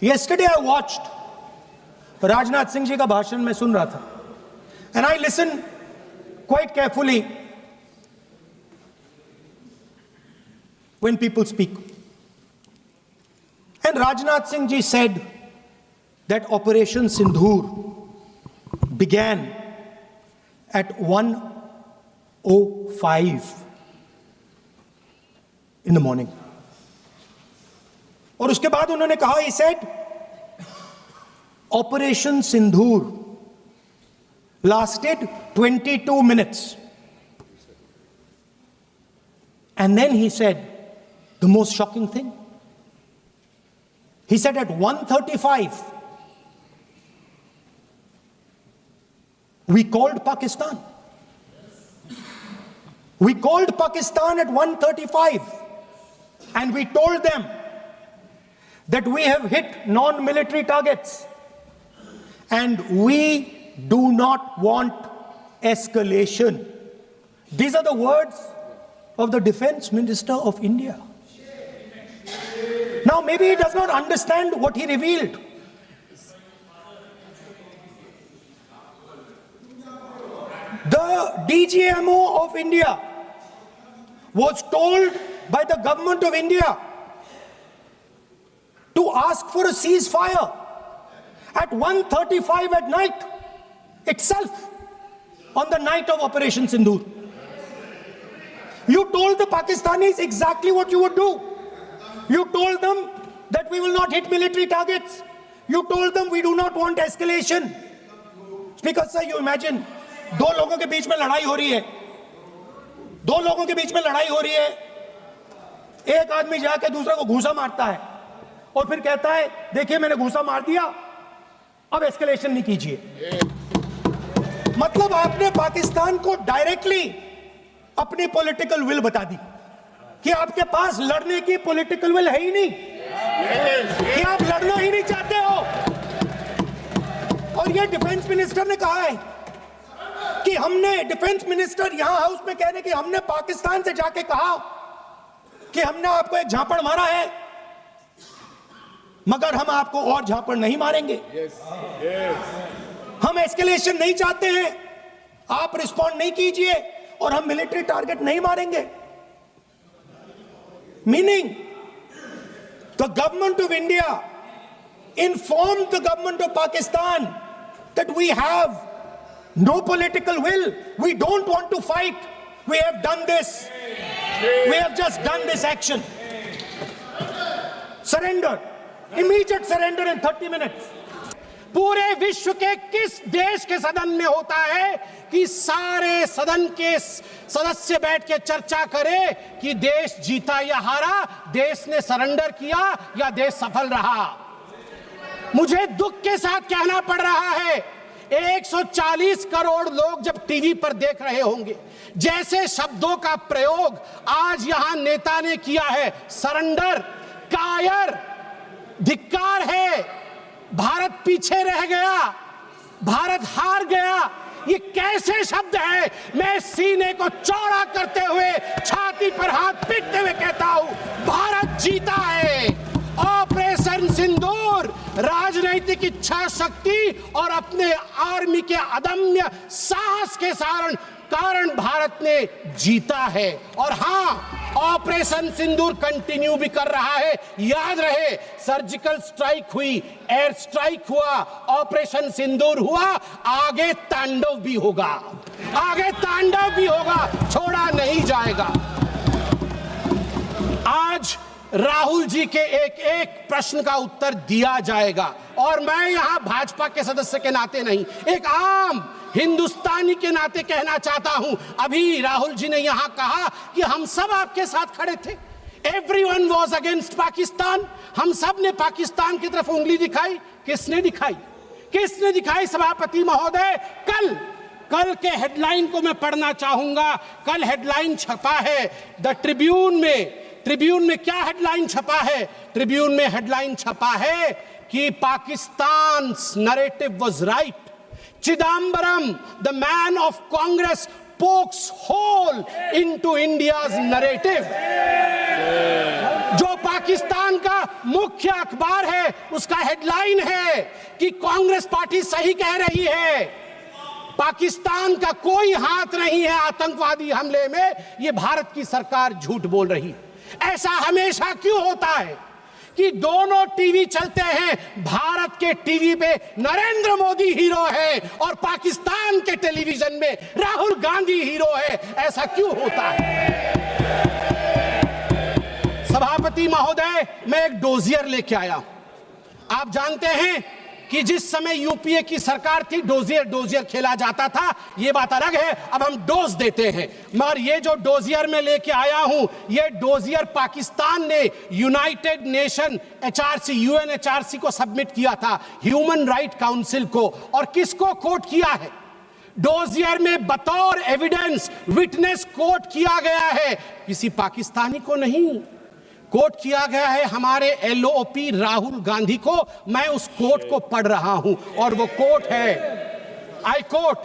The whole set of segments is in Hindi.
Yesterday I watched Rajnath Singh ji का भाषण मैं सुन रहा था, and I listened quite carefully when people speak. And Rajnath Singh ji said that Operation Sindhur began at 1:05 in the morning. और उसके बाद उन्होंने कहा, he said, Operation Sindhur lasted 22 minutes. And then he said the most shocking thing. He said at 1:35 we called Pakistan. We called Pakistan at 1:35 and we told them that we have hit non-military targets and we do not want escalation. These are the words of the Defense Minister of India. Now maybe he does not understand what he revealed. The DGMO of India was told by the government of India to ask for a ceasefire at 1:35 at night itself, on the night of Operation Sindhur. You told the Pakistanis exactly what you would do. You told them that we will not hit military targets. You told them we do not want escalation. Speaker sir, you imagine, दो लोगों के बीच में लड़ाई हो रही है, दो लोगों के बीच में लड़ाई हो रही है, एक आदमी जाके दूसरे को घूंसा मारता है और फिर कहता है देखिए मैंने घूंसा मार दिया, अब एस्केलेशन नहीं कीजिए। मतलब आपने पाकिस्तान को डायरेक्टली अपनी पॉलिटिकल विल बता दी कि आपके पास लड़ने की पॉलिटिकल विल है ही नहीं, कि आप लड़ना ही नहीं चाहते हो। और ये डिफेंस मिनिस्टर ने कहा है कि हमने, डिफेंस मिनिस्टर यहां हाउस में कह रहे कि हमने पाकिस्तान से जाके कहा कि हमने आपको एक झापड़ मारा है मगर हम आपको और झापड़ नहीं मारेंगे। हम एस्केलेशन नहीं चाहते हैं, आप रिस्पॉन्ड नहीं कीजिए और हम मिलिट्री टारगेट नहीं मारेंगे। Meaning the government of India informed the government of Pakistan that we have no political will, we don't want to fight, we have done this, we have just done this action. Surrender, immediate surrender in 30 minutes. पूरे विश्व के किस देश के सदन में होता है कि सारे सदन के सदस्य बैठ के चर्चा करें कि देश जीता या हारा, देश ने सरेंडर किया या देश सफल रहा। मुझे दुख के साथ कहना पड़ रहा है 140 करोड़ लोग जब टीवी पर देख रहे होंगे, जैसे शब्दों का प्रयोग आज यहां नेता ने किया है, सरेंडर, कायर, धिक्कार है, भारत पीछे रह गया, भारत हार गया, ये कैसे शब्द है? मैं सीने को चौड़ा करते हुए, छाती पर हाथ पीटते हुए कहता हूं, भारत जीता है। ऑपरेशन सिंदूर राजनीतिक इच्छा शक्ति और अपने आर्मी के अदम्य साहस के कारण भारत ने जीता है। और हां, ऑपरेशन सिंदूर कंटिन्यू भी कर रहा है। याद रहे, सर्जिकल स्ट्राइक हुई, एयर स्ट्राइक हुआ, ऑपरेशन सिंदूर हुआ, आगे तांडव भी होगा, आगे तांडव भी होगा, छोड़ा नहीं जाएगा। आज राहुल जी के एक एक प्रश्न का उत्तर दिया जाएगा और मैं यहां भाजपा के सदस्य के नाते नहीं, एक आम हिंदुस्तानी के नाते कहना चाहता हूं। अभी राहुल जी ने यहां कहा कि हम सब आपके साथ खड़े थे, एवरीवन वाज अगेंस्ट पाकिस्तान, हम सब ने पाकिस्तान की तरफ उंगली दिखाई। किसने दिखाई? किसने दिखाई सभापति महोदय? कल के हेडलाइन को मैं पढ़ना चाहूंगा। कल हेडलाइन छपा है द ट्रिब्यून में। ट्रिब्यून में क्या हेडलाइन छपा है? ट्रिब्यून में हेडलाइन छपा है कि Pakistan narrative was right, Chidambaram the man of Congress pokes hole into India's narrative. जो पाकिस्तान का मुख्य अखबार है उसका हेडलाइन है कि कांग्रेस पार्टी सही कह रही है, पाकिस्तान का कोई हाथ नहीं है आतंकवादी हमले में, ये भारत की सरकार झूठ बोल रही। ऐसा हमेशा क्यों होता है कि दोनों टीवी चलते हैं, भारत के टीवी पे नरेंद्र मोदी हीरो है और पाकिस्तान के टेलीविजन में राहुल गांधी हीरो है? ऐसा क्यों होता है? सभापति महोदय, मैं एक डोजियर लेके आया। आप जानते हैं कि जिस समय यूपीए की सरकार थी डोजियर खेला जाता था, ये बात अलग है, अब हम डोज देते हैं। मगर ये जो डोजियर में लेके आया हूं, ये डोजियर पाकिस्तान ने यूनाइटेड नेशन एचआरसी यूएनएचआरसी को सबमिट किया था, ह्यूमन राइट काउंसिल को। और किसको कोट किया है? डोजियर में बतौर एविडेंस विटनेस कोट किया गया है, किसी पाकिस्तानी को नहीं, कोट किया गया है हमारे एलओपी राहुल गांधी को। मैं उस कोट को पढ़ रहा हूं और वो कोट है, I quote,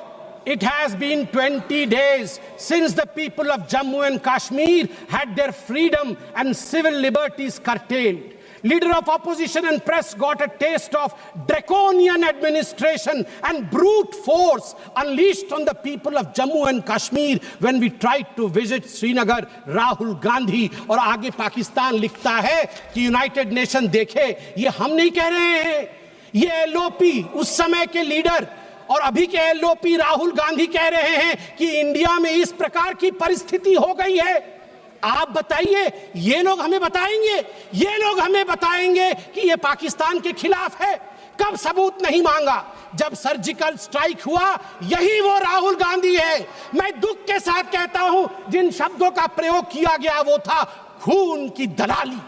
It has been 20 days since the people of Jammu and Kashmir had their freedom and civil liberties curtailed. Leader of opposition and press got a taste of draconian administration and brute force unleashed on the people of Jammu and Kashmir when we tried to visit Srinagar. Rahul Gandhi। और आगे पाकिस्तान लिखता है कि यूनाइटेड नेशन देखे, ये हम नहीं कह रहे हैं, ये एलओपी उस समय के लीडर और अभी के एलओपी राहुल गांधी कह रहे हैं कि इंडिया में इस प्रकार की परिस्थिति हो गई है। आप बताइए, ये लोग हमें बताएंगे, ये लोग हमें बताएंगे कि ये पाकिस्तान के खिलाफ है? कब सबूत नहीं मांगा? जब सर्जिकल स्ट्राइक हुआ, यही वो राहुल गांधी है। मैं दुख के साथ कहता हूं, जिन शब्दों का प्रयोग किया गया वो था खून की दलाली।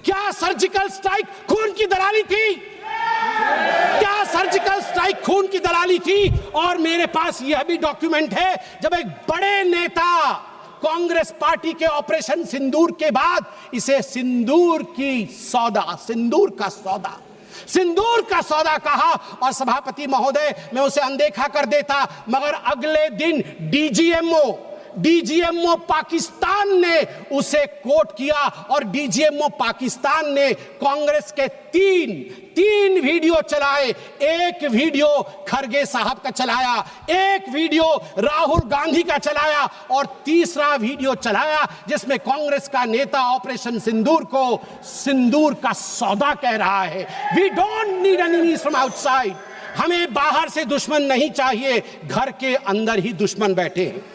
क्या सर्जिकल स्ट्राइक खून की दलाली थी? क्या सर्जिकल स्ट्राइक खून की दलाली थी? और मेरे पास यह भी डॉक्यूमेंट है, जब एक बड़े नेता कांग्रेस पार्टी के ऑपरेशन सिंदूर के बाद इसे सिंदूर का सौदा कहा और सभापति महोदय मैं उसे अनदेखा कर देता, मगर अगले दिन डीजीएमओ पाकिस्तान ने उसे कोट किया और डीजीएमओ पाकिस्तान ने कांग्रेस के तीन वीडियो चलाए। एक वीडियो खरगे साहब का चलाया, एक वीडियो राहुल गांधी का चलाया और तीसरा वीडियो चलाया जिसमें कांग्रेस का नेता ऑपरेशन सिंदूर को सिंदूर का सौदा कह रहा है। We don't need enemies from outside. हमें बाहर से दुश्मन नहीं चाहिए, घर के अंदर ही दुश्मन बैठे हैं।